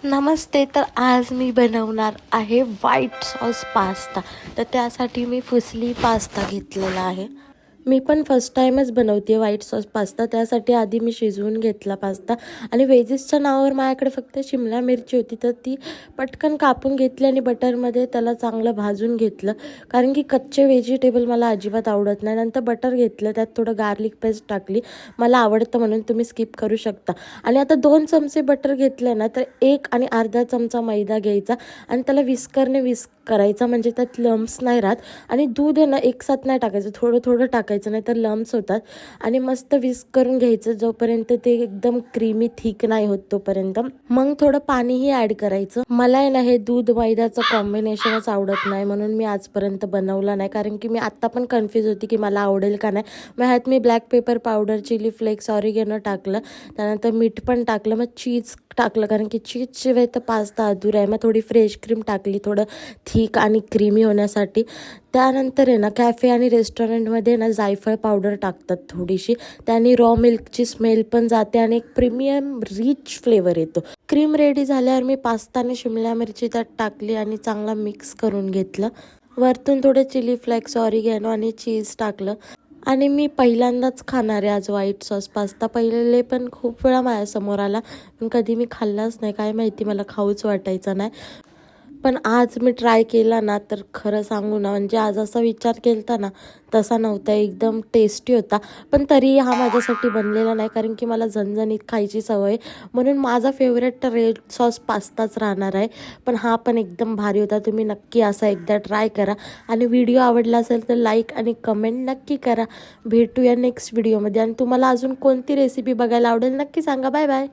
नमस्ते. तर आज मी बनवणार आहे व्हाईट सॉस पास्ता. तर त्यासाठी मी फुसली पास्ता घेतलेला आहे. मी पण फर्स्ट टाईमच बनवते व्हाईट सॉस पास्ता. त्यासाठी आधी मी शिजवून घेतला पास्ता आणि व्हेजेसच्या नावावर माझ्याकडे फक्त शिमला मिरची होती, तर ती पटकन कापून घेतली आणि बटरमध्ये त्याला चांगलं भाजून घेतलं. कारण की कच्चे व्हेजिटेबल मला अजिबात आवडत नाही. नंतर बटर घेतलं, त्यात थोडं गार्लिक पेस्ट टाकली. मला आवडतं म्हणून तुम्ही स्किप करू शकता. आणि आता 2 चमचे बटर घेतलं ना, तर 1 आणि अर्धा चमचा मैदा घ्यायचा आणि त्याला विस्करने विस्क करायचा, म्हणजे त्यात लम्स नाही राहत. आणि दूध आहे ना एकसाथ नाही टाकायचं, थोडं थोडं टाकायचं, नाही तर लम्स होतात. आणि मस्त विस्क करून घ्यायचं जोपर्यंत ते एकदम क्रीमी थिक नाही होत तोपर्यंत. मग थोडं पाणीही ॲड करायचं. मला आहे ना हे दूध मैद्याचं कॉम्बिनेशनच आवडत नाही, म्हणून मी आजपर्यंत बनवलं नाही. कारण की मी आत्ता पण कन्फ्यूज होती की मला आवडेल का नाही. मग ह्यात मी black pepper powder, chili flakes, oregano टाकलं, त्यानंतर मीठ पण टाकलं, मग चीज टाकलं, कारण की चीजशिवाय तर पास्ता अधुरा आहे. मग थोडी फ्रेश क्रीम टाकली, थोडं थिक आणि क्रीमी होण्यासाठी. त्यानंतर आहे ना कॅफे आणि रेस्टॉरंटमध्ये ना जायफळ पावडर टाकतात थोडीशी, त्याने रॉ मिल्कची स्मेल पण जाते आणि एक प्रीमियम रिच फ्लेवर येतो. क्रीम रेडी झाल्यावर मी पास्ता आणि शिमला मिरची त्यात टाकली आणि चांगला मिक्स करून घेतलं. वरतून थोडं चिली फ्लेक्स, ऑरिगॅनो आणि चीज टाकलं. आणि मी पहिल्यांदाच खाणार आहे आज व्हाईट सॉस पास्ता. पहिले पण खूप वेळा माझ्यासमोर आला, पण कधी मी खाल्लाच नाही. काय माहिती, मला खाऊच वाटायचा नाही. पण आज मी ट्राय केला ना, तर खरं सांगू ना, म्हणजे आज असा विचार केला ना तसा नव्हता. एकदम टेस्टी होता. पण तरी हा माझ्यासाठी बनलेला नाही, कारण की मला झणझणीत खायची सवय, म्हणून माझा फेवरेट रेड सॉस पास्ताच राहणार आहे. पण हा पण एकदम भारी होता. तुम्ही नक्की असा एकदा ट्राय करा. आणि व्हिडिओ आवडला असेल तर लाईक आणि कमेंट नक्की करा. भेटूया नेक्स्ट व्हिडिओमध्ये. आणि तुम्हाला अजून कोणती रेसिपी बघायला आवडेल नक्की सांगा. Bye bye.